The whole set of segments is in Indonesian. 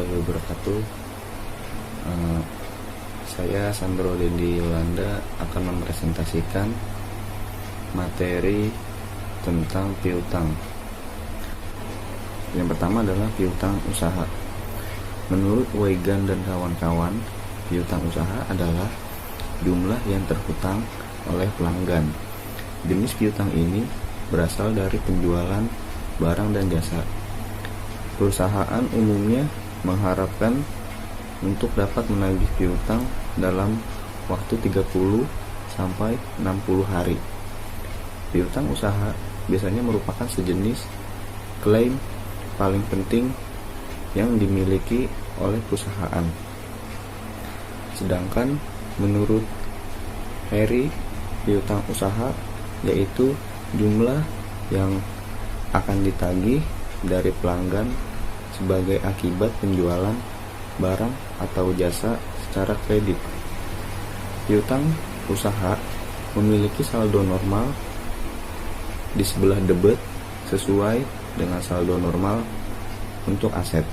warahmatullahi wabarakatuh. Eh, saya Sandro Dendi Yolanda akan mempresentasikan materi tentang piutang. Yang pertama adalah piutang usaha. Menurut Weigan dan kawan-kawan, piutang usaha adalah jumlah yang terhutang oleh pelanggan. Jenis piutang ini berasal dari penjualan barang dan jasa. Perusahaan umumnya mengharapkan untuk dapat menagih piutang dalam waktu 30 sampai 60 hari. Piutang usaha biasanya merupakan sejenis klaim paling penting yang dimiliki oleh perusahaan. Sedangkan menurut Harry, piutang usaha yaitu jumlah yang akan ditagih dari pelanggan sebagai akibat penjualan barang atau jasa secara kredit. Piutang usaha memiliki saldo normal di sebelah debit sesuai dengan saldo normal untuk aset.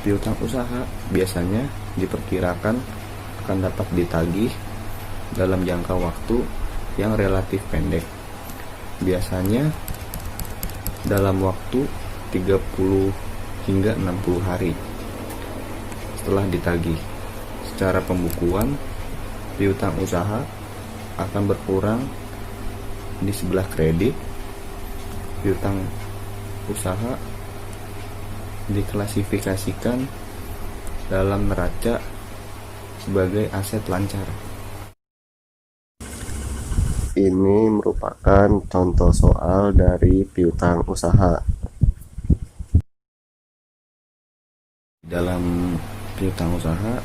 Piutang usaha biasanya diperkirakan akan dapat ditagih dalam jangka waktu yang relatif pendek. Biasanya dalam waktu 30 hingga 60 hari setelah ditagih. Secara pembukuan, piutang usaha akan berkurang di sebelah kredit. Piutang usaha diklasifikasikan dalam neraca sebagai aset lancar. Ini merupakan contoh soal dari piutang usaha. Dalam piutang usaha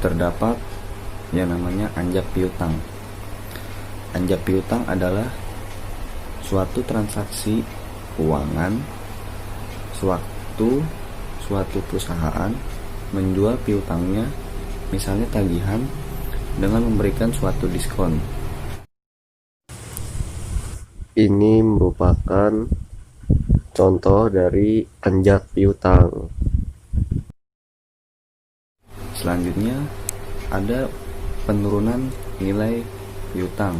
terdapat yang namanya anjak piutang. Anjak piutang adalah suatu transaksi keuangan sewaktu suatu perusahaan menjual piutangnya, misalnya tagihan, dengan memberikan suatu diskon. Ini merupakan contoh dari anjak piutang. Selanjutnya ada penurunan nilai piutang.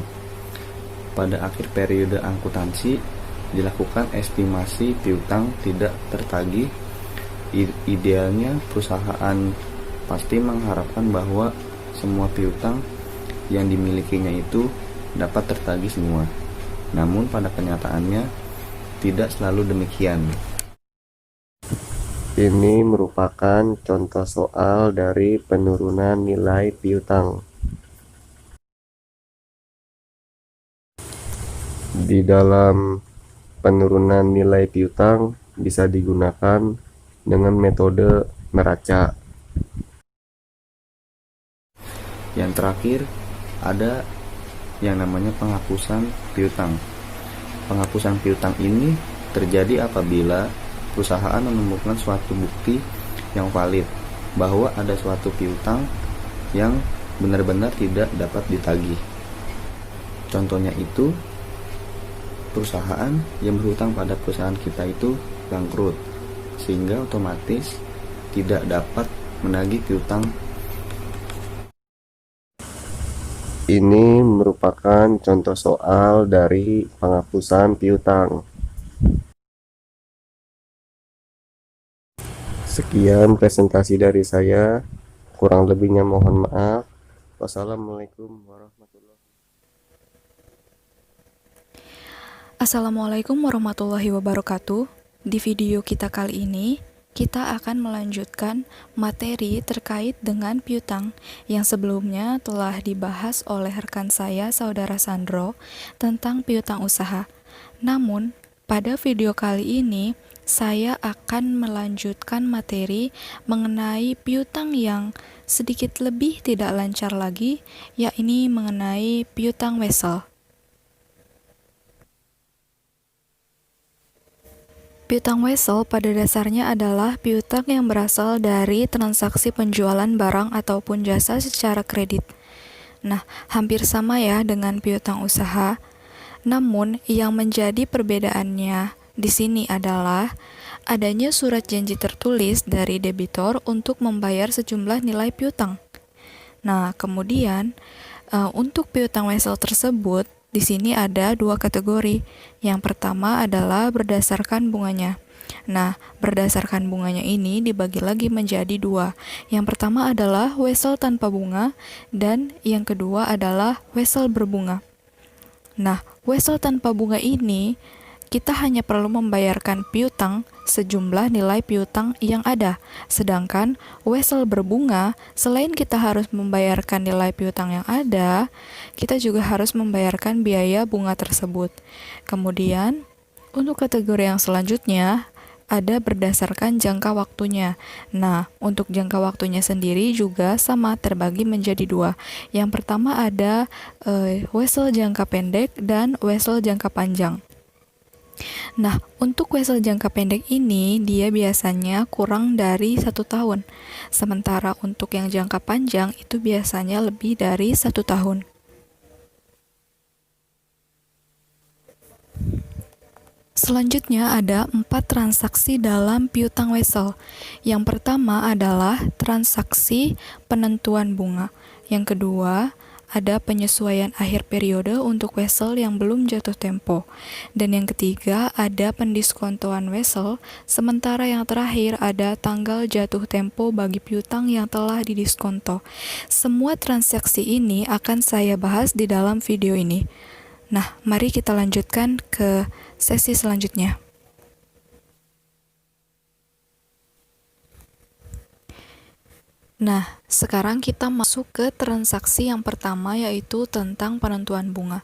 Pada akhir periode akuntansi dilakukan estimasi piutang tidak tertagih. Idealnya perusahaan pasti mengharapkan bahwa semua piutang yang dimilikinya itu dapat tertagih semua. Namun pada kenyataannya tidak selalu demikian. Ini merupakan contoh soal dari penurunan nilai piutang. Di dalam penurunan nilai piutang bisa digunakan dengan metode neraca. Yang terakhir ada yang namanya penghapusan piutang. Penghapusan piutang ini terjadi apabila perusahaan menemukan suatu bukti yang valid bahwa ada suatu piutang yang benar-benar tidak dapat ditagih. Contohnya itu perusahaan yang berhutang pada perusahaan kita itu bangkrut, sehingga otomatis tidak dapat menagih piutang. Ini merupakan contoh soal dari penghapusan piutang. Sekian presentasi dari saya. Kurang lebihnya mohon maaf. Wassalamualaikum warahmatullahi wabarakatuh. Assalamualaikum warahmatullahi wabarakatuh. Di video kita kali ini, kita akan melanjutkan materi terkait dengan piutang yang sebelumnya telah dibahas oleh rekan saya, Saudara Sandro, tentang piutang usaha. Namun, pada video kali ini, saya akan melanjutkan materi mengenai piutang yang sedikit lebih tidak lancar lagi, yakni mengenai piutang wesel. Piutang wesel pada dasarnya adalah piutang yang berasal dari transaksi penjualan barang ataupun jasa secara kredit. Nah, hampir sama ya dengan piutang usaha. Namun, yang menjadi perbedaannya di sini adalah adanya surat janji tertulis dari debitur untuk membayar sejumlah nilai piutang. Nah, kemudian untuk piutang wesel tersebut, di sini ada dua kategori. Yang pertama adalah berdasarkan bunganya. Nah, berdasarkan bunganya ini dibagi lagi menjadi dua. Yang pertama adalah wesel tanpa bunga, dan yang kedua adalah wesel berbunga. Nah, wesel tanpa bunga ini kita hanya perlu membayarkan piutang sejumlah nilai piutang yang ada. Sedangkan wesel berbunga, selain kita harus membayarkan nilai piutang yang ada, kita juga harus membayarkan biaya bunga tersebut. Kemudian, untuk kategori yang selanjutnya, ada berdasarkan jangka waktunya. Nah, untuk jangka waktunya sendiri juga sama, terbagi menjadi dua. Yang pertama ada wesel jangka pendek dan wesel jangka panjang. Nah, untuk wesel jangka pendek ini, dia biasanya kurang dari 1 tahun. Sementara untuk yang jangka panjang, itu biasanya lebih dari 1 tahun. Selanjutnya ada 4 transaksi dalam piutang wesel. Yang pertama adalah transaksi penentuan bunga. Yang kedua, ada penyesuaian akhir periode untuk wesel yang belum jatuh tempo. Dan yang ketiga, ada pendiskontoan wesel, sementara yang terakhir ada tanggal jatuh tempo bagi piutang yang telah didiskonto. Semua transaksi ini akan saya bahas di dalam video ini. Nah, mari kita lanjutkan ke sesi selanjutnya. Nah, sekarang kita masuk ke transaksi yang pertama, yaitu tentang penentuan bunga.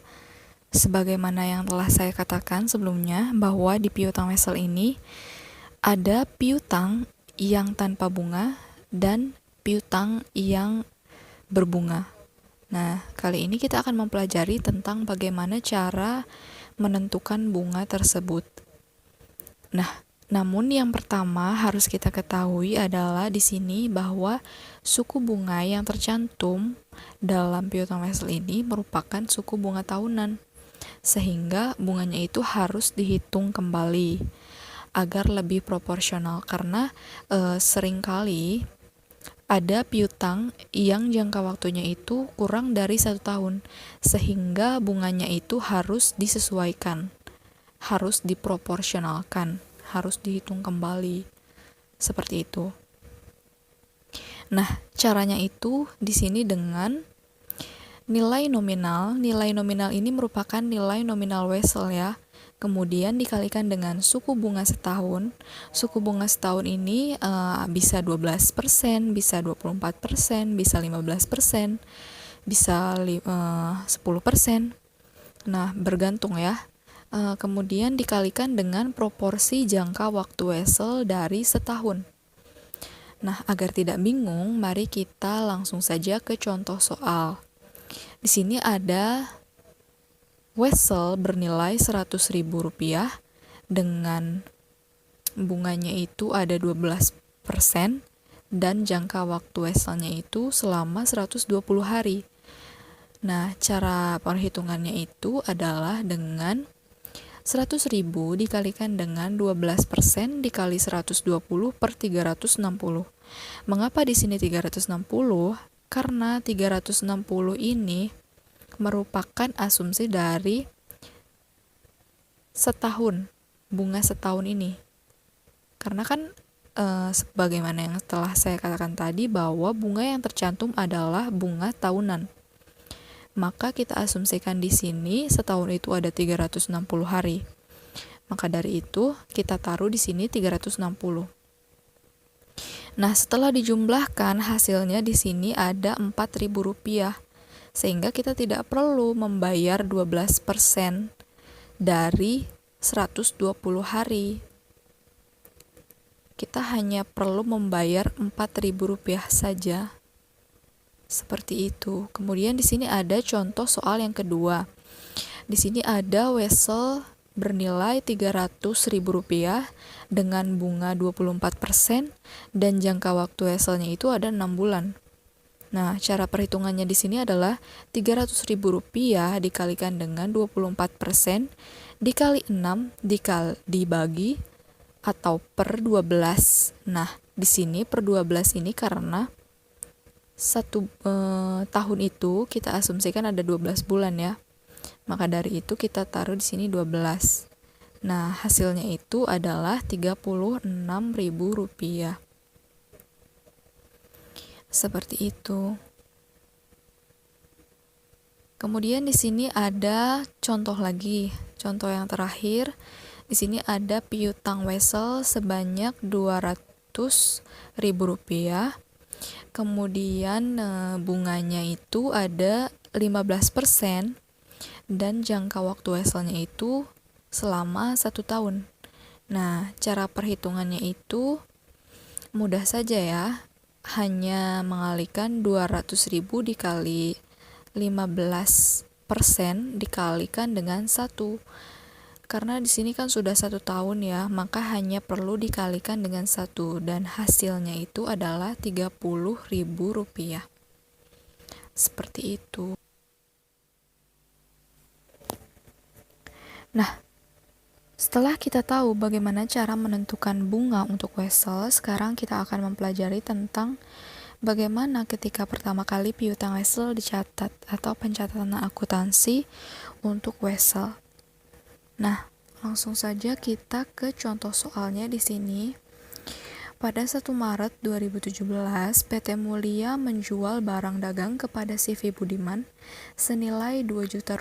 Sebagaimana yang telah saya katakan sebelumnya, bahwa di piutang wesel ini ada piutang yang tanpa bunga dan piutang yang berbunga. Nah, kali ini kita akan mempelajari tentang bagaimana cara menentukan bunga tersebut. Nah, namun yang pertama harus kita ketahui adalah di sini bahwa suku bunga yang tercantum dalam piutang wesel ini merupakan suku bunga tahunan, sehingga bunganya itu harus dihitung kembali agar lebih proporsional, karena seringkali ada piutang yang jangka waktunya itu kurang dari 1 tahun, sehingga bunganya itu harus disesuaikan, harus diproporsionalkan, harus dihitung kembali, seperti itu. Nah, caranya itu di sini dengan nilai nominal. Nilai nominal ini merupakan nilai nominal wesel ya. Kemudian dikalikan dengan suku bunga setahun. Suku bunga setahun ini bisa 12%, bisa 24%, bisa 15%, bisa 10%. Nah, bergantung ya. Kemudian dikalikan dengan proporsi jangka waktu wesel dari setahun. Nah, agar tidak bingung, mari kita langsung saja ke contoh soal. Di sini ada wesel bernilai Rp100.000 dengan bunganya itu ada 12% dan jangka waktu weselnya itu selama 120 hari. Nah, cara perhitungannya itu adalah dengan 100.000 dikalikan dengan 12% dikali 120 per 360. Mengapa di sini 360? Karena 360 ini merupakan asumsi dari setahun, bunga setahun ini. Karena kan sebagaimana yang telah saya katakan tadi bahwa bunga yang tercantum adalah bunga tahunan. Maka kita asumsikan di sini setahun itu ada 360 hari. Maka dari itu kita taruh di sini 360. Nah, setelah dijumlahkan hasilnya di sini ada Rp4.000. Sehingga kita tidak perlu membayar 12% dari 120 hari. Kita hanya perlu membayar Rp4.000 saja. Seperti itu. Kemudian di sini ada contoh soal yang kedua. Di sini ada wesel bernilai Rp300.000 dengan bunga 24% dan jangka waktu weselnya itu ada 6 bulan. Nah, cara perhitungannya di sini adalah Rp300.000 dikalikan dengan 24% dikali 6 dibagi atau per 12. Nah, di sini per 12 ini karena satu tahun itu kita asumsikan ada 12 bulan ya. Maka dari itu kita taruh di sini 12. Nah, hasilnya itu adalah Rp36.000. Seperti itu. Kemudian di sini ada contoh lagi. Contoh yang terakhir, di sini ada piutang wesel sebanyak Rp200.000. Kemudian bunganya itu ada 15% dan jangka waktu weselnya itu selama 1 tahun. Nah, cara perhitungannya itu mudah saja ya. Hanya mengalihkan 200.000 dikali 15% dikalikan dengan 1. Karena di sini kan sudah 1 tahun ya, maka hanya perlu dikalikan dengan 1 dan hasilnya itu adalah Rp30.000. Seperti itu. Nah, setelah kita tahu bagaimana cara menentukan bunga untuk wesel, sekarang kita akan mempelajari tentang bagaimana ketika pertama kali piutang wesel dicatat atau pencatatan akuntansi untuk wesel. Nah, langsung saja kita ke contoh soalnya di sini. Pada 1 Maret 2017, PT Mulia menjual barang dagang kepada CV Budiman senilai Rp2 juta.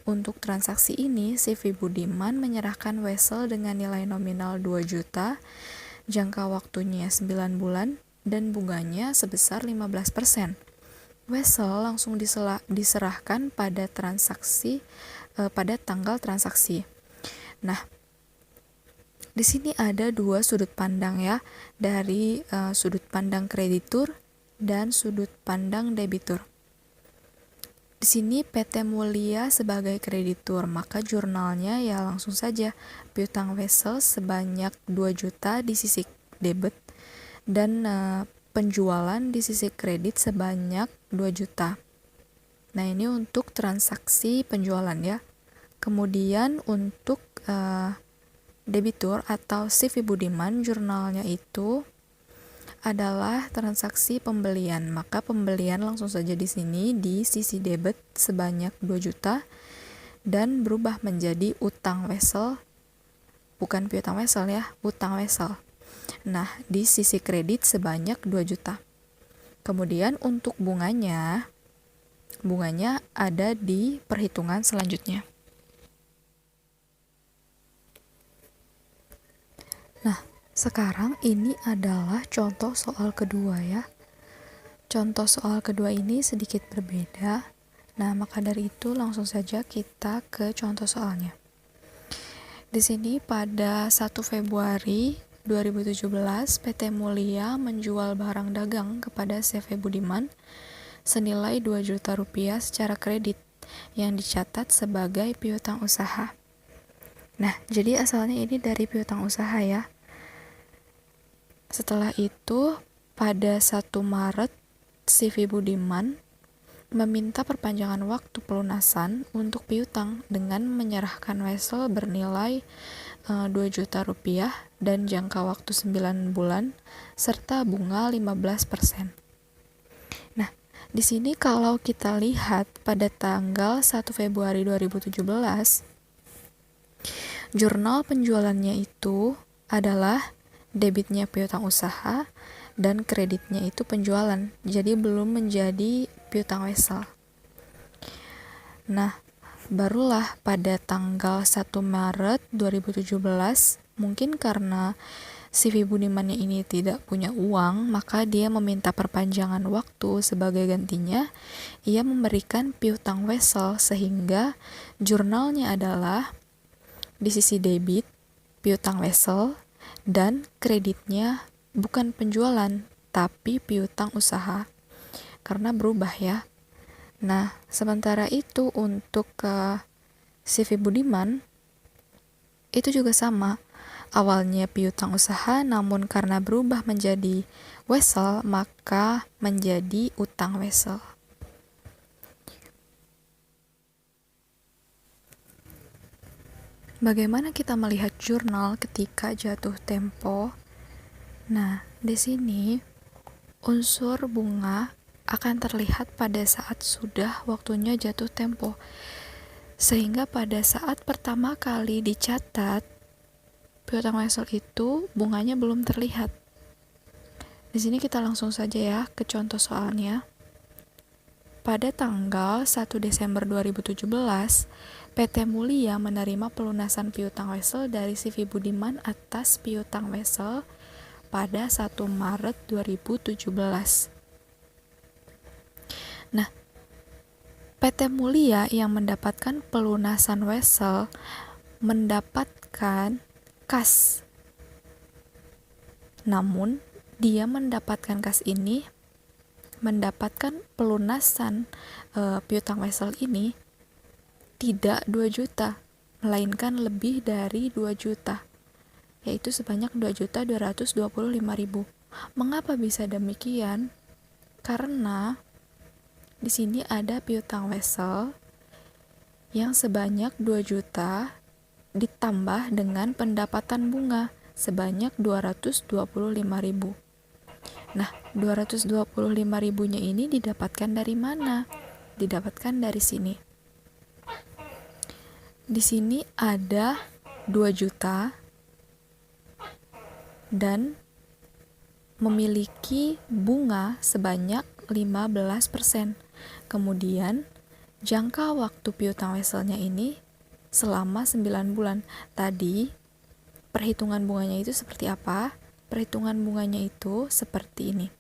Untuk transaksi ini, CV Budiman menyerahkan wesel dengan nilai nominal 2 juta, jangka waktunya 9 bulan, dan bunganya sebesar 15%. Wesel langsung diserahkan pada tanggal transaksi. Nah, di sini ada 2 sudut pandang ya, dari sudut pandang kreditur dan sudut pandang debitur. Di sini PT Mulia sebagai kreditur, maka jurnalnya ya langsung saja piutang wesel sebanyak 2 juta di sisi debit dan penjualan di sisi kredit sebanyak 2 juta. Nah, ini untuk transaksi penjualan ya. Kemudian untuk debitur atau CV Budiman, jurnalnya itu adalah transaksi pembelian. Maka pembelian langsung saja di sini di sisi debit sebanyak 2 juta dan berubah menjadi utang wesel. Bukan piutang wesel ya, utang wesel. Nah, di sisi kredit sebanyak 2 juta. Kemudian untuk bunganya ada di perhitungan selanjutnya. Nah, sekarang ini adalah contoh soal kedua ya. Contoh soal kedua ini sedikit berbeda. Nah, maka dari itu langsung saja kita ke contoh soalnya. Di sini pada 1 Februari 2017, PT Mulia menjual barang dagang kepada CV Budiman senilai Rp2 juta secara kredit yang dicatat sebagai piutang usaha. Nah, jadi asalnya ini dari piutang usaha ya. Setelah itu, pada 1 Maret, CV Budiman meminta perpanjangan waktu pelunasan untuk piutang dengan menyerahkan wesel bernilai Rp2 juta dan jangka waktu 9 bulan serta bunga 15%. Nah, di sini kalau kita lihat pada tanggal 1 Februari 2017, jurnal penjualannya itu adalah debitnya piutang usaha dan kreditnya itu penjualan, jadi belum menjadi piutang wesel. Nah, barulah pada tanggal 1 Maret 2017, mungkin karena CV Budiman ini tidak punya uang, maka dia meminta perpanjangan waktu. Sebagai gantinya, ia memberikan piutang wesel sehingga jurnalnya adalah di sisi debit piutang wesel dan kreditnya bukan penjualan tapi piutang usaha karena berubah ya. Nah, sementara itu untuk CV Budiman itu juga sama. Awalnya piutang usaha, namun karena berubah menjadi wesel, maka menjadi utang wesel. Bagaimana kita melihat jurnal ketika jatuh tempo? Nah, di sini unsur bunga akan terlihat pada saat sudah waktunya jatuh tempo. Sehingga pada saat pertama kali dicatat, piutang wesel itu bunganya belum terlihat. Di sini kita langsung saja ya ke contoh soalnya. Pada tanggal 1 Desember 2017, PT Mulia menerima pelunasan piutang wesel dari CV Budiman atas piutang wesel pada 1 Maret 2017. Nah, PT Mulia yang mendapatkan pelunasan wesel mendapatkan kas. Namun, dia mendapatkan kas ini, mendapatkan pelunasan piutang wesel ini tidak 2 juta, melainkan lebih dari 2 juta, yaitu sebanyak 2.225.000. Mengapa bisa demikian? Karena di sini ada piutang wesel yang sebanyak 2 juta ditambah dengan pendapatan bunga sebanyak 225.000. Nah, 225.000-nya ini didapatkan dari mana? Didapatkan dari sini. Di sini ada 2 juta dan memiliki bunga sebanyak 15%. Kemudian, jangka waktu piutang weselnya ini selama 9 bulan. Tadi, perhitungan bunganya itu seperti apa? Perhitungan bunganya itu seperti ini.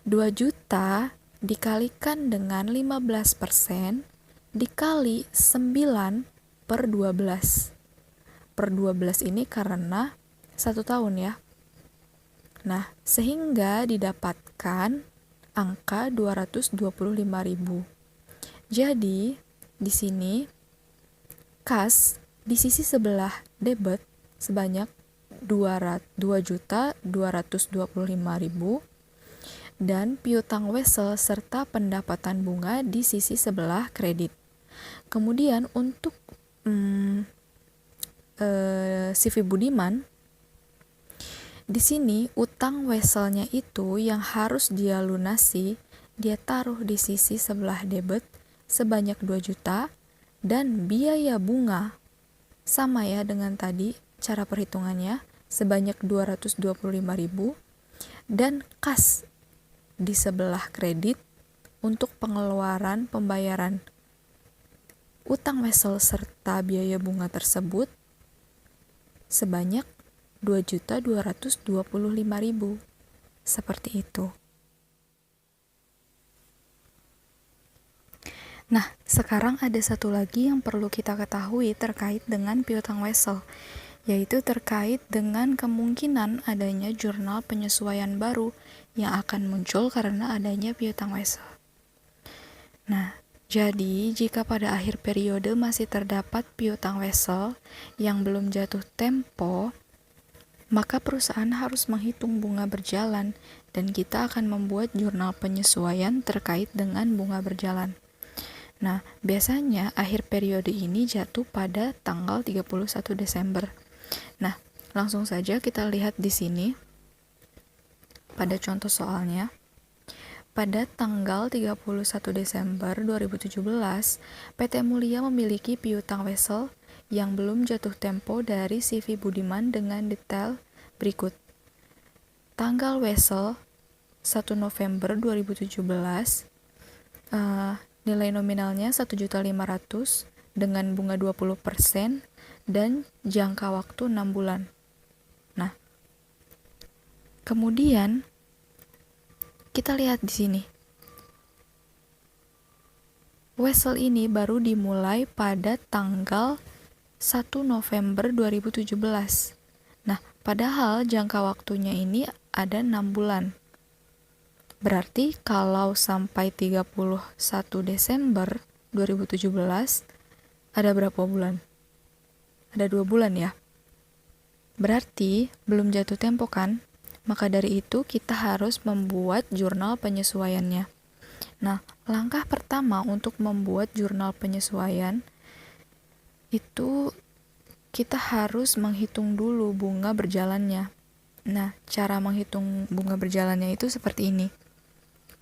2 juta dikalikan dengan 15% dikali 9 per 12. Per 12 ini karena 1 tahun ya. Nah, sehingga didapatkan angka 225.000. Jadi, di sini kas di sisi sebelah debit sebanyak 2.225.000 dan piutang wesel serta pendapatan bunga di sisi sebelah kredit. Kemudian untuk CV Budiman, di sini utang weselnya itu yang harus dia lunasi, dia taruh di sisi sebelah debit sebanyak 2 juta dan biaya bunga sama ya dengan tadi cara perhitungannya sebanyak 225.000 dan kas di sebelah kredit untuk pengeluaran pembayaran utang wesel serta biaya bunga tersebut sebanyak 2.225.000. Seperti itu. Nah, sekarang ada satu lagi yang perlu kita ketahui terkait dengan piutang wesel, yaitu terkait dengan kemungkinan adanya jurnal penyesuaian baru yang akan muncul karena adanya piutang wesel. Nah, jadi jika pada akhir periode masih terdapat piutang wesel yang belum jatuh tempo, maka perusahaan harus menghitung bunga berjalan dan kita akan membuat jurnal penyesuaian terkait dengan bunga berjalan. Nah, biasanya akhir periode ini jatuh pada tanggal 31 Desember. Nah, langsung saja kita lihat di sini pada contoh soalnya. Pada tanggal 31 Desember 2017, PT Mulia memiliki piutang wesel yang belum jatuh tempo dari CV Budiman dengan detail berikut. Tanggal wesel 1 November 2017, nilai nominalnya 1.500.000 dengan bunga 20% dan jangka waktu 6 bulan. Nah, kemudian kita lihat di sini. Wesel ini baru dimulai pada tanggal 1 November 2017. Nah, padahal jangka waktunya ini ada 6 bulan. Berarti kalau sampai 31 Desember 2017 ada berapa bulan? Ada 2 bulan ya. Berarti belum jatuh tempo kan? Maka dari itu kita harus membuat jurnal penyesuaiannya. Nah, langkah pertama untuk membuat jurnal penyesuaian itu kita harus menghitung dulu bunga berjalannya. Nah, cara menghitung bunga berjalannya itu seperti ini.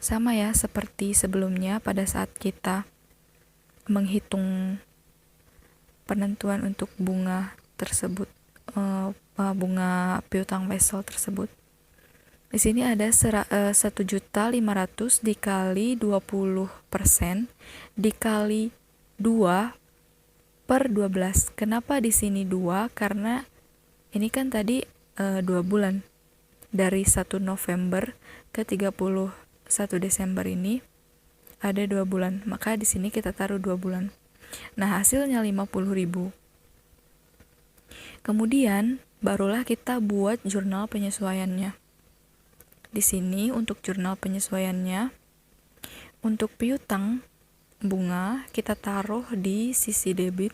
Sama ya, seperti sebelumnya pada saat kita menghitung penentuan untuk bunga tersebut, bunga piutang wesel tersebut. Di sini ada 1.500.000 dikali 20% dikali 2 per 12. Kenapa di sini 2? Karena ini kan tadi 2 bulan. Dari 1 November ke 31 Desember ini ada 2 bulan. Maka di sini kita taruh 2 bulan. Nah, hasilnya 50.000. Kemudian barulah kita buat jurnal penyesuaiannya. Di sini untuk jurnal penyesuaiannya, untuk piutang bunga kita taruh di sisi debit,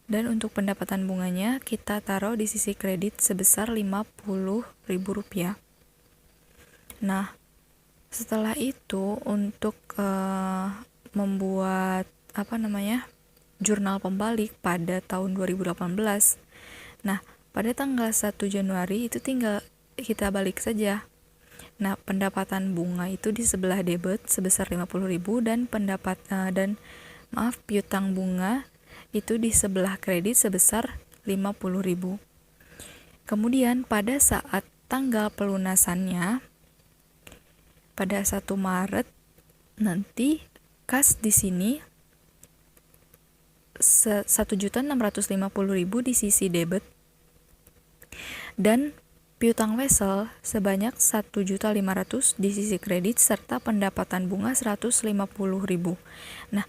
dan untuk pendapatan bunganya kita taruh di sisi kredit sebesar Rp50.000. Nah, setelah itu untuk membuat jurnal pembalik pada tahun 2018. Nah, pada tanggal 1 Januari itu tinggal kita balik saja. Nah, pendapatan bunga itu di sebelah debit sebesar 50.000 dan piutang bunga itu di sebelah kredit sebesar 50.000. Kemudian pada saat tanggal pelunasannya pada 1 Maret nanti kas di sini 1.650.000 di sisi debit dan piutang wesel sebanyak 1.500.000 di sisi kredit serta pendapatan bunga 150.000. Nah,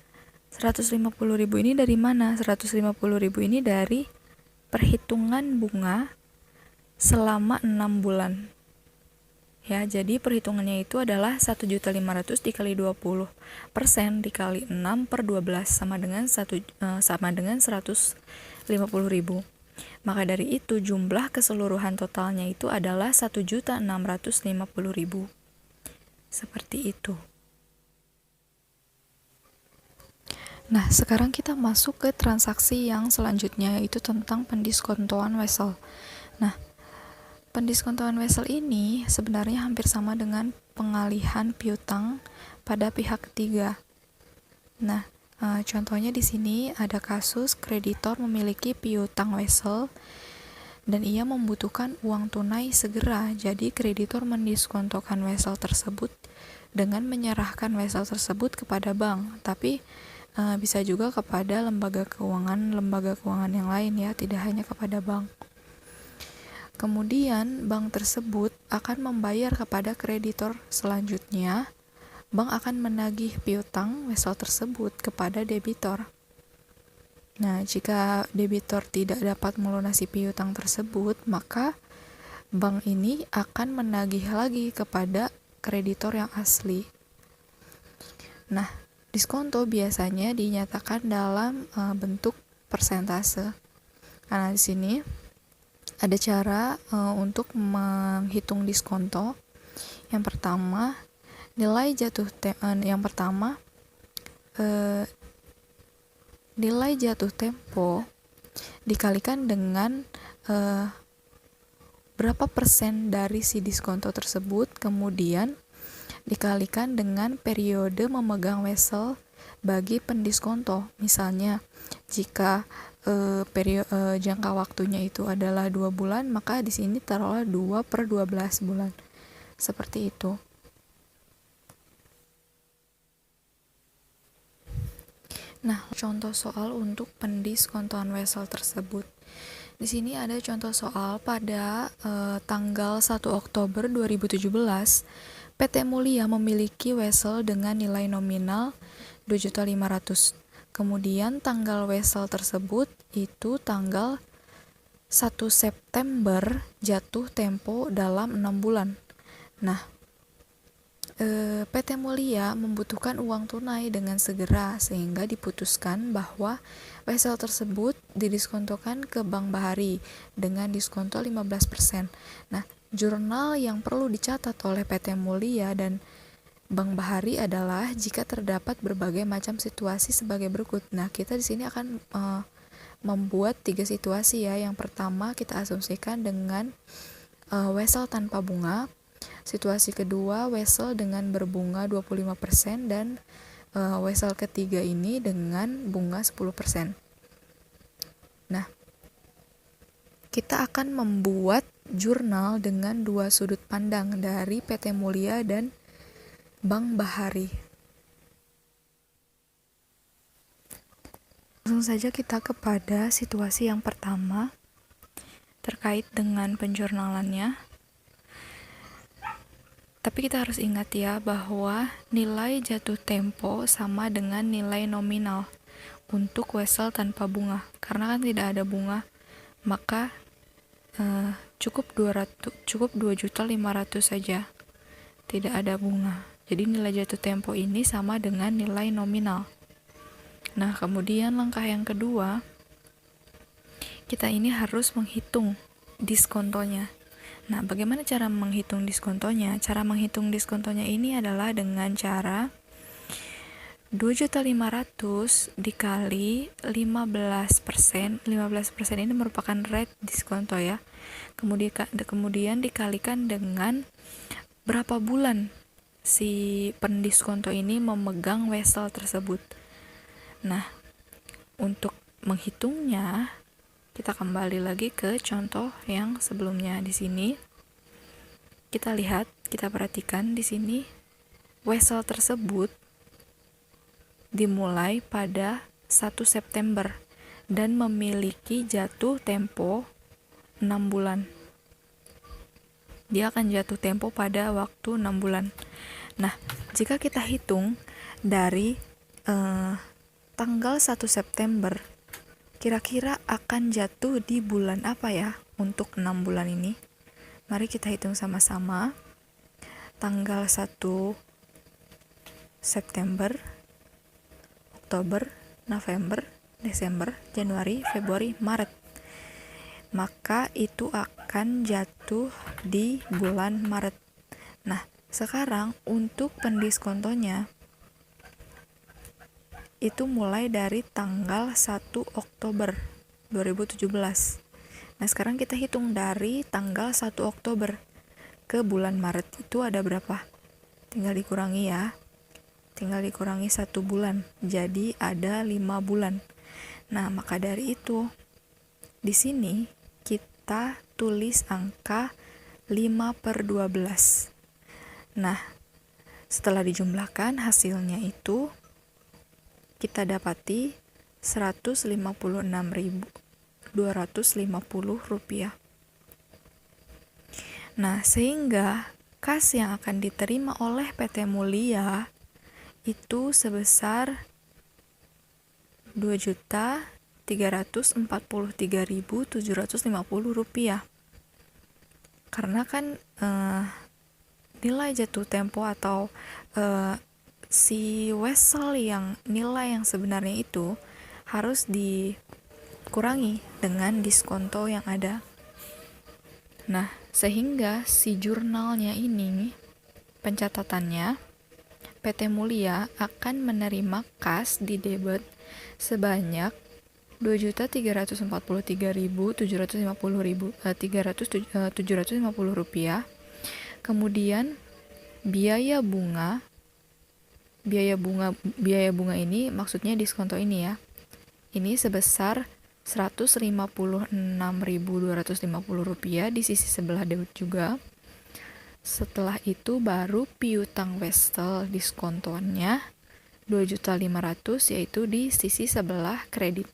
150.000 ini dari mana? 150.000 ini dari perhitungan bunga selama 6 bulan. Ya, jadi perhitungannya itu adalah 1.500.000 dikali 20% dikali 6 per 12 sama dengan 150.000. Maka dari itu jumlah keseluruhan totalnya itu adalah 1.650.000. Seperti itu. Nah, sekarang kita masuk ke transaksi yang selanjutnya, yaitu tentang pendiskontoan wesel. Nah, pendiskontoan wesel ini sebenarnya hampir sama dengan pengalihan piutang pada pihak ketiga. Nah, contohnya di sini ada kasus kreditor memiliki piutang wesel dan ia membutuhkan uang tunai segera. Jadi kreditor mendiskontokan wesel tersebut dengan menyerahkan wesel tersebut kepada bank, tapi bisa juga kepada lembaga keuangan yang lain ya, tidak hanya kepada bank. Kemudian bank tersebut akan membayar kepada kreditor selanjutnya. Bank akan menagih piutang wesel tersebut kepada debitor. Nah, jika debitor tidak dapat melunasi piutang tersebut, maka bank ini akan menagih lagi kepada kreditor yang asli. Nah, diskonto biasanya dinyatakan dalam bentuk persentase. Nah, di sini ada cara untuk menghitung diskonto. Yang pertama, nilai jatuh tempo dikalikan dengan berapa persen dari si diskonto tersebut, kemudian dikalikan dengan periode memegang wesel bagi pendiskonto. Misalnya, jika jangka waktunya itu adalah 2 bulan, maka di sini taruhlah 2 per 12 bulan. Seperti itu. Nah, contoh soal untuk pendiskontoan wesel tersebut. Di sini ada contoh soal pada tanggal 1 Oktober 2017, PT Mulia memiliki wesel dengan nilai nominal 2.500.000. Kemudian tanggal wesel tersebut itu tanggal 1 September jatuh tempo dalam 6 bulan. Nah, PT Mulia membutuhkan uang tunai dengan segera sehingga diputuskan bahwa wesel tersebut didiskontokan ke Bank Bahari dengan diskonto 15%. Nah, jurnal yang perlu dicatat oleh PT Mulia dan Bank Bahari adalah jika terdapat berbagai macam situasi sebagai berikut. Nah, kita di sini akan membuat 3 situasi ya. Yang pertama kita asumsikan dengan wesel tanpa bunga. Situasi kedua wesel dengan berbunga 25% dan wesel ketiga ini dengan bunga 10%. Nah, kita akan membuat jurnal dengan 2 sudut pandang dari PT Mulia dan Bank Bahari. Langsung saja kita kepada situasi yang pertama terkait dengan penjurnalannya. Tapi kita harus ingat ya bahwa nilai jatuh tempo sama dengan nilai nominal untuk wesel tanpa bunga. Karena kan tidak ada bunga, maka cukup 2.500.000 saja. Tidak ada bunga. Jadi nilai jatuh tempo ini sama dengan nilai nominal. Nah, kemudian langkah yang kedua, kita ini harus menghitung diskontonya. Nah, bagaimana cara menghitung diskontonya? Cara menghitung diskontonya ini adalah dengan cara 2.500.000 dikali 15%. 15% ini merupakan rate diskonto ya. Kemudian dikalikan dengan berapa bulan si pendiskonto ini memegang wesel tersebut. Nah, untuk menghitungnya kita kembali lagi ke contoh yang sebelumnya. Di sini kita lihat, kita perhatikan di sini wesel tersebut dimulai pada 1 September dan memiliki jatuh tempo 6 bulan. Dia akan jatuh tempo pada waktu 6 bulan. Nah, jika kita hitung dari tanggal 1 September, kira-kira akan jatuh di bulan apa ya untuk 6 bulan ini? Mari kita hitung sama-sama. Tanggal 1 September, Oktober, November, Desember, Januari, Februari, Maret. Maka itu akan jatuh di bulan Maret. Nah, sekarang untuk pendiskontonya itu mulai dari tanggal 1 Oktober 2017. Nah, sekarang kita hitung dari tanggal 1 Oktober ke bulan Maret itu ada berapa? Tinggal dikurangi ya. Tinggal dikurangi 1 bulan. Jadi ada 5 bulan. Nah, maka dari itu di sini kita tulis angka 5/12. Nah, setelah dijumlahkan hasilnya itu kita dapati Rp156.250. Nah, sehingga kas yang akan diterima oleh PT Mulia itu sebesar Rp2.343.750. Karena kan nilai jatuh tempo atau si wesel yang nilai yang sebenarnya itu harus dikurangi dengan diskonto yang ada. Nah, sehingga si jurnalnya ini, pencatatannya, PT Mulia akan menerima kas di debit sebanyak Rp2.344.750. Kemudian biaya bunga ini maksudnya diskonto ini ya. Ini sebesar Rp156.250 di sisi sebelah debit juga. Setelah itu baru piutang wesel diskontonya 2.500.000 yaitu di sisi sebelah kredit.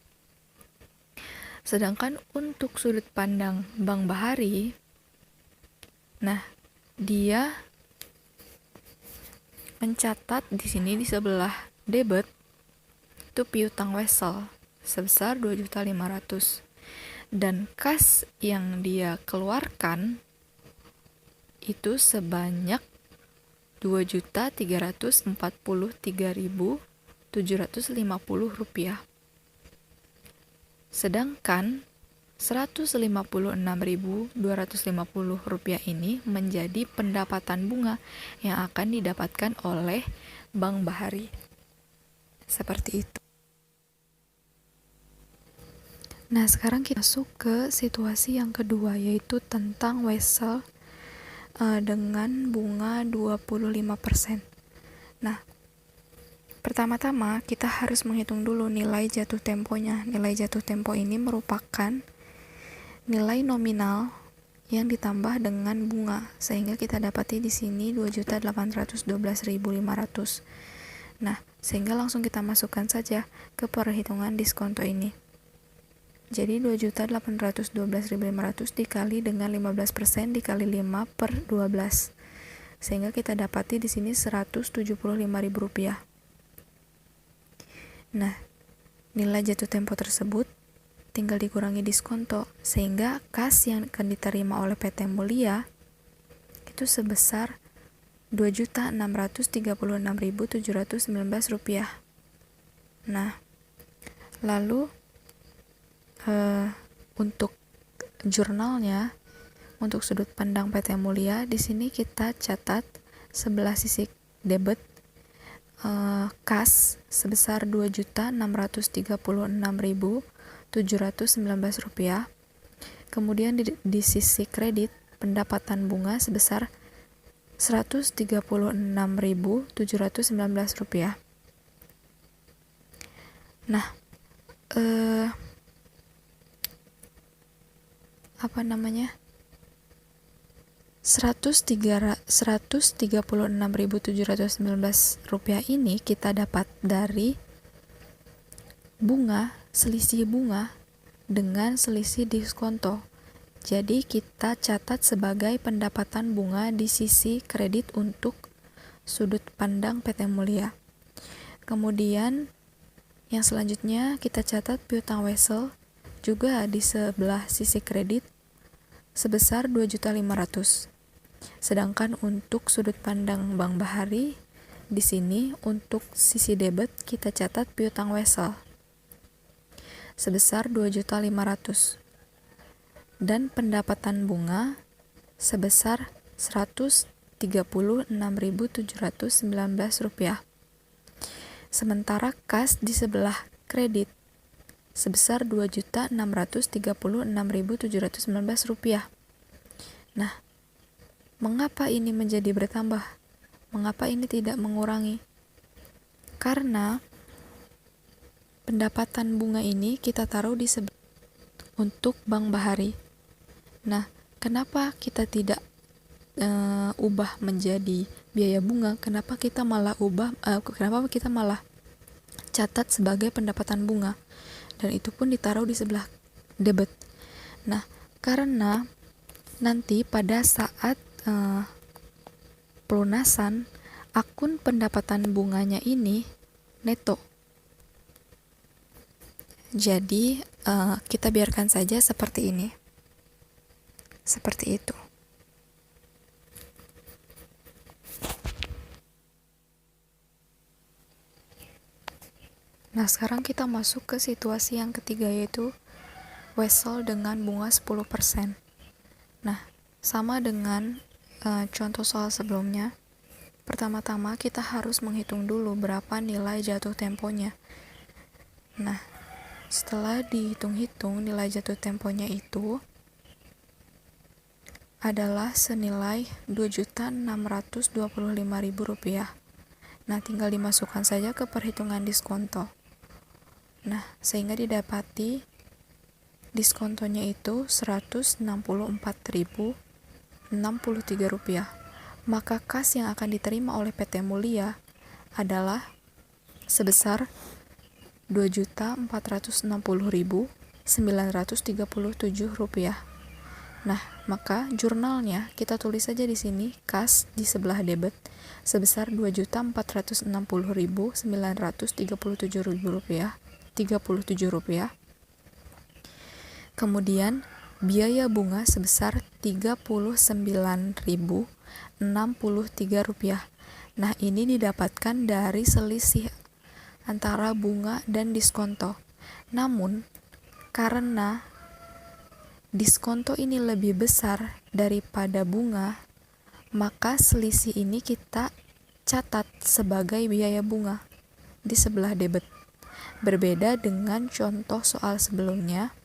Sedangkan untuk sudut pandang Bank Bahari, nah dia mencatat di sini di sebelah debit itu piutang wesel sebesar 2.500.000 dan kas yang dia keluarkan itu sebanyak Rp2.343.750. Sedangkan Rp156.250 ini menjadi pendapatan bunga yang akan didapatkan oleh Bank Bahari. Seperti itu. Nah, sekarang kita masuk ke situasi yang kedua, yaitu tentang wesel dengan bunga 25%. Nah, pertama-tama kita harus menghitung dulu nilai jatuh temponya. Nilai jatuh tempo ini merupakan nilai nominal yang ditambah dengan bunga, sehingga kita dapati di sini 2.812.500. Nah, sehingga langsung kita masukkan saja ke perhitungan diskonto ini. Jadi 2.812.500 dikali dengan 15% dikali 5 per 12. Sehingga kita dapati di sini Rp175.000. Nah, nilai jatuh tempo tersebut tinggal dikurangi diskonto, sehingga kas yang akan diterima oleh PT Mulia itu sebesar Rp2.636.719. Nah, lalu untuk jurnalnya, untuk sudut pandang PT Mulia, di sini kita catat sebelah sisi debit kas sebesar Rp2.636.719. Kemudian di sisi kredit, pendapatan bunga sebesar Rp136.719. Nah, Rp136.719 ini kita dapat dari bunga, selisih bunga dengan selisih diskonto. Jadi kita catat sebagai pendapatan bunga di sisi kredit untuk sudut pandang PT Mulia. Kemudian yang selanjutnya kita catat piutang wesel juga di sebelah sisi kredit sebesar 2.500.000. Sedangkan untuk sudut pandang Bank Bahari, di sini untuk sisi debit kita catat piutang wesel sebesar 2.500.000 dan pendapatan bunga sebesar Rp136.719. Sementara kas di sebelah kredit sebesar Rp2.636.719. Nah, mengapa ini menjadi bertambah? Mengapa ini tidak mengurangi? Karena pendapatan bunga ini kita taruh di sebelah untuk Bank Bahari. Nah, kenapa kita tidak ubah menjadi biaya bunga? Kenapa kita malah catat sebagai pendapatan bunga? Dan itu pun ditaruh di sebelah debit. Nah, karena nanti pada saat pelunasan, akun pendapatan bunganya ini neto. Jadi kita biarkan saja seperti ini, seperti itu. Nah, sekarang kita masuk ke situasi yang ketiga, yaitu wesel dengan bunga 10%. Nah, sama dengan contoh soal sebelumnya, pertama-tama kita harus menghitung dulu berapa nilai jatuh temponya. Nah, setelah dihitung-hitung, nilai jatuh temponya itu adalah senilai Rp2.625.000. Nah, tinggal dimasukkan saja ke perhitungan diskonto. Nah, sehingga didapati diskontonya itu Rp164.063. Maka kas yang akan diterima oleh PT Mulia adalah sebesar Rp2.460.937. Nah, maka jurnalnya kita tulis saja di sini kas di sebelah debit sebesar Rp2.460.937. Kemudian biaya bunga sebesar Rp39.063. Nah, ini didapatkan dari selisih antara bunga dan diskonto. Namun, karena diskonto ini lebih besar daripada bunga, maka selisih ini kita catat sebagai biaya bunga di sebelah debit. Berbeda dengan contoh soal sebelumnya,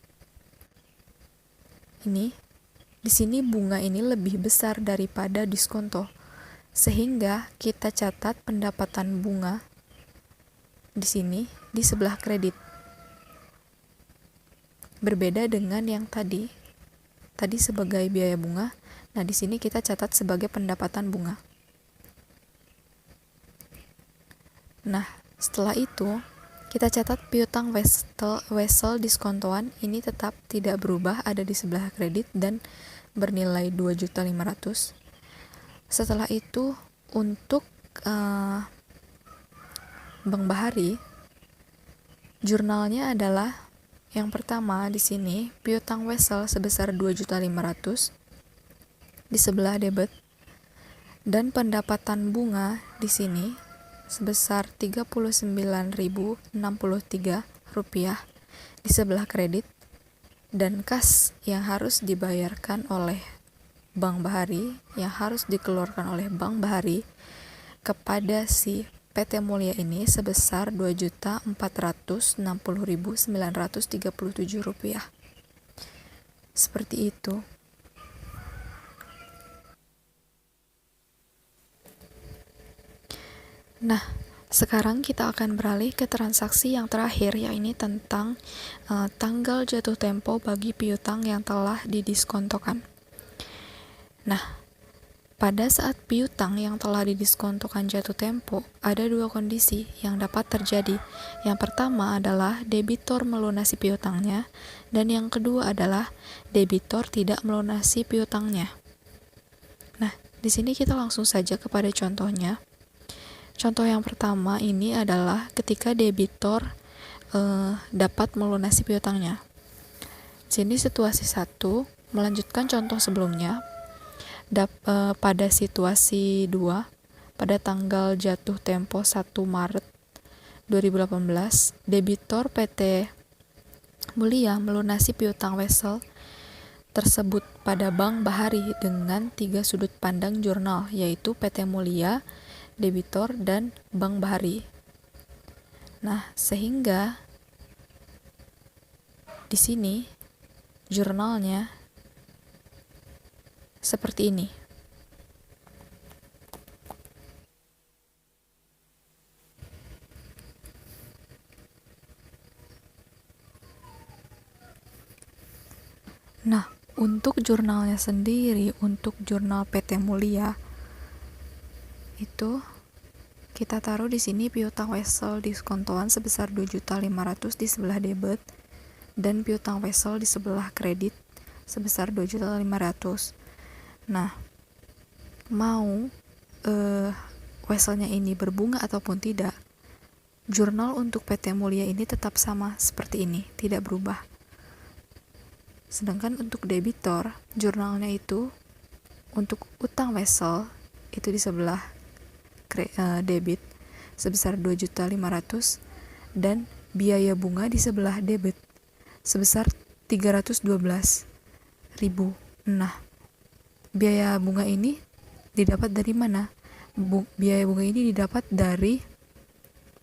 ini, di sini bunga ini lebih besar daripada diskonto, sehingga kita catat pendapatan bunga di sini di sebelah kredit. Berbeda dengan yang tadi sebagai biaya bunga. Nah, di sini kita catat sebagai pendapatan bunga. Nah, setelah itu kita catat piutang wesel diskontoan ini tetap tidak berubah, ada di sebelah kredit dan bernilai 2.500.000. Setelah itu untuk Bank Bahari, jurnalnya adalah yang pertama di sini piutang wesel sebesar 2.500.000 di sebelah debit, dan pendapatan bunga di sini sebesar Rp39.063 di sebelah kredit, dan kas yang harus dibayarkan oleh Bank Bahari, yang harus dikeluarkan oleh Bank Bahari kepada si PT Mulia ini sebesar Rp2.460.937. Seperti itu. Nah, sekarang kita akan beralih ke transaksi yang terakhir, yaitu tentang tanggal jatuh tempo bagi piutang yang telah didiskontokan. Nah, pada saat piutang yang telah didiskontokan jatuh tempo, ada dua kondisi yang dapat terjadi. Yang pertama adalah debitor melunasi piutangnya, dan yang kedua adalah debitor tidak melunasi piutangnya. Nah, di sini kita langsung saja kepada contohnya. Contoh yang pertama ini adalah ketika debitor dapat melunasi piutangnya. Sini situasi 1, melanjutkan contoh sebelumnya. Pada situasi 2, pada tanggal jatuh tempo 1 Maret 2018, debitor PT Mulia melunasi piutang wesel tersebut pada Bank Bahari dengan 3 sudut pandang jurnal, yaitu PT Mulia, debitor, dan Bank Bahari. Nah, sehingga di sini jurnalnya seperti ini. Nah, untuk jurnalnya sendiri, untuk jurnal PT Mulia itu kita taruh di sini piutang wesel diskontoan sebesar 2.500.000 di sebelah debit, dan piutang wesel di sebelah kredit sebesar 2.500.000. Nah, mau weselnya ini berbunga ataupun tidak, jurnal untuk PT Mulia ini tetap sama seperti ini, tidak berubah. Sedangkan untuk debitor, jurnalnya itu untuk utang wesel itu di sebelah debit sebesar 2.500.000, dan biaya bunga di sebelah debit sebesar 312.000. Nah, biaya bunga ini didapat dari mana? Biaya bunga ini didapat dari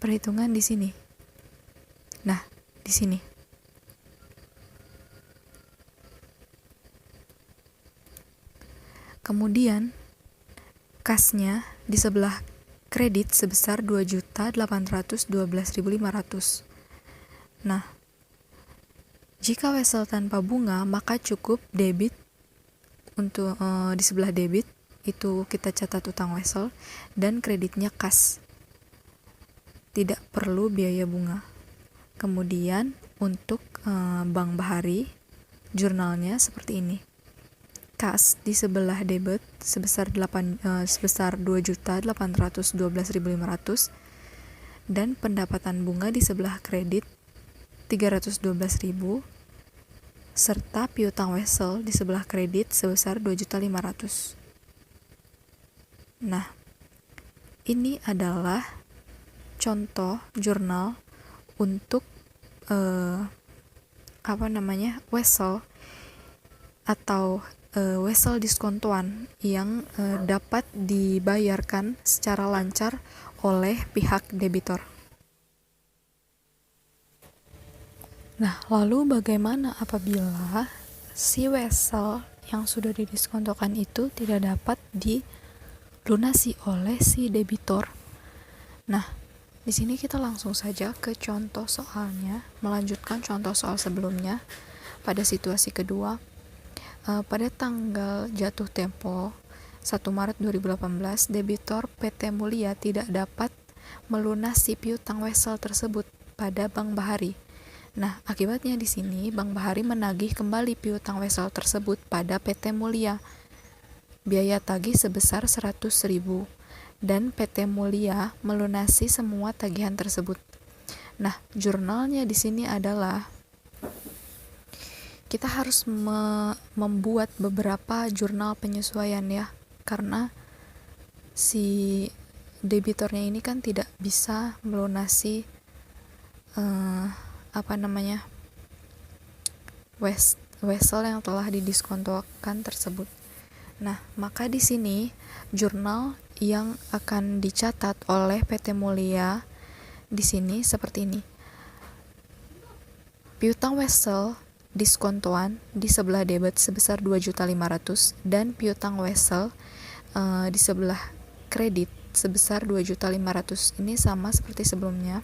perhitungan di sini. Nah, di sini. Kemudian kasnya di sebelah kredit sebesar 2.812.500. Nah, jika wesel tanpa bunga, maka cukup debit. Untuk di sebelah debit itu kita catat utang wesel, dan kreditnya kas, tidak perlu biaya bunga. Kemudian untuk Bank Bahari, jurnalnya seperti ini. Kas di sebelah debit sebesar 2.812.500, dan pendapatan bunga di sebelah kredit 312.000, serta piutang wesel di sebelah kredit sebesar 2.500.000. Nah, ini adalah contoh jurnal untuk wesel atau wesel diskontoan yang dapat dibayarkan secara lancar oleh pihak debitor. Nah, lalu bagaimana apabila si wesel yang sudah didiskontokan itu tidak dapat dilunasi oleh si debitor. Nah, di sini kita langsung saja ke contoh soalnya, melanjutkan contoh soal sebelumnya. Pada situasi kedua, pada tanggal jatuh tempo 1 Maret 2018, debitor PT Mulia tidak dapat melunasi piutang wesel tersebut pada Bank Bahari. Nah, akibatnya di sini Bank Bahari menagih kembali piutang wesel tersebut pada PT Mulia. Biaya tagih sebesar 100.000 dan PT Mulia melunasi semua tagihan tersebut. Nah, jurnalnya di sini adalah kita harus membuat beberapa jurnal penyesuaian ya, karena si debitornya ini kan tidak bisa melunasi wesel yang telah didiskontokan tersebut. Nah, maka di sini jurnal yang akan dicatat oleh PT Mulia di sini seperti ini. Piutang wesel diskontoan di sebelah debit sebesar 2.500.000 dan piutang wesel di sebelah kredit sebesar 2.500.000. Ini sama seperti sebelumnya.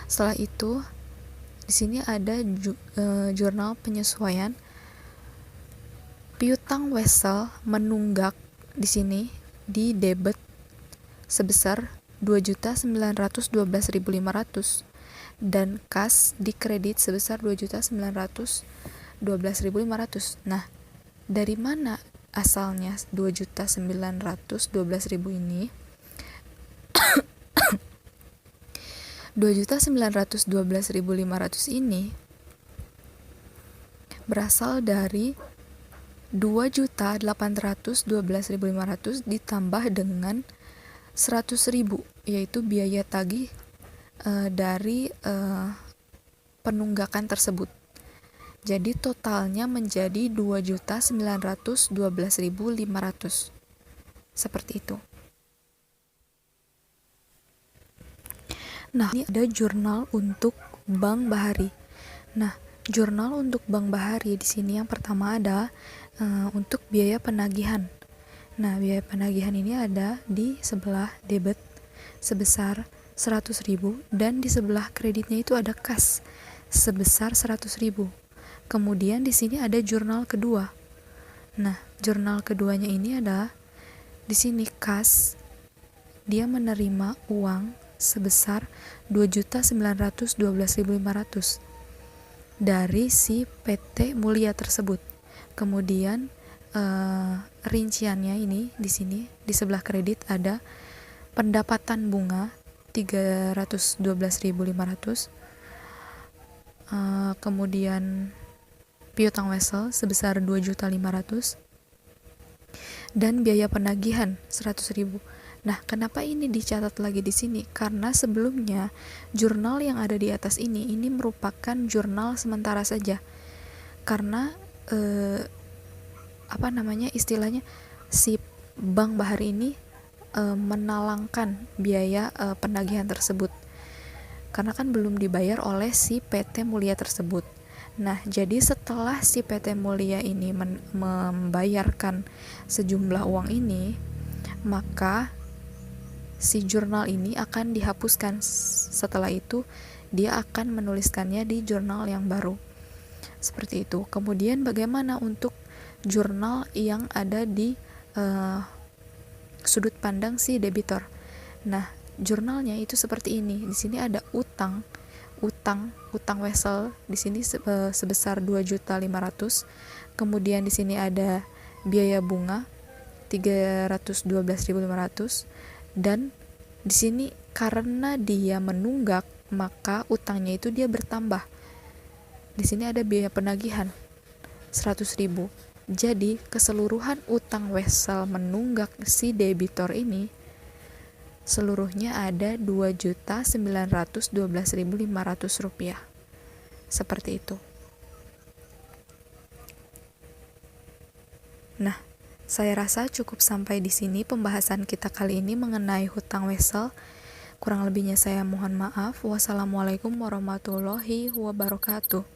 Setelah itu di sini ada jurnal penyesuaian. Piutang wesel menunggak di sini di debit sebesar 2.912.500 dan kas di kredit sebesar 2.912.500. Nah, dari mana asalnya 2.912.000 ini? 2.912.500 ini berasal dari 2.812.500 ditambah dengan 100.000, yaitu biaya tagih dari penunggakan tersebut. Jadi totalnya menjadi 2.912.500. Seperti itu. Nah, ini ada jurnal untuk Bank Bahari. Nah, jurnal untuk Bank Bahari di sini yang pertama ada untuk biaya penagihan. Nah, biaya penagihan ini ada di sebelah debit sebesar 100.000 dan di sebelah kreditnya itu ada kas sebesar 100.000. Kemudian di sini ada jurnal kedua. Nah, jurnal keduanya ini adalah di sini kas, dia menerima uang sebesar 2.912.500 dari si PT Mulia tersebut. Kemudian rinciannya ini di sini di sebelah kredit ada pendapatan bunga 312.500, kemudian piutang wesel sebesar 2.500.000 dan biaya penagihan 100.000. Nah, kenapa ini dicatat lagi di sini? Karena sebelumnya jurnal yang ada di atas ini merupakan jurnal sementara saja. Karena istilahnya si Bank Bahari ini menalangkan biaya penagihan tersebut. Karena kan belum dibayar oleh si PT Mulia tersebut. Nah, jadi setelah si PT Mulia ini membayarkan sejumlah uang ini, maka si jurnal ini akan dihapuskan. Setelah itu dia akan menuliskannya di jurnal yang baru. Seperti itu. Kemudian bagaimana untuk jurnal yang ada di sudut pandang si debitor? Nah, jurnalnya itu seperti ini. Di sini ada utang wesel di sini sebesar 2.500.000. Kemudian di sini ada biaya bunga 312.500 dan di sini karena dia menunggak maka utangnya itu dia bertambah. Di sini ada biaya penagihan 100.000. Jadi keseluruhan utang wesel menunggak si debitor ini seluruhnya ada 2.912.500 rupiah. Seperti itu. Nah, saya rasa cukup sampai di sini pembahasan kita kali ini mengenai hutang wesel. Kurang lebihnya saya mohon maaf. Wassalamualaikum warahmatullahi wabarakatuh.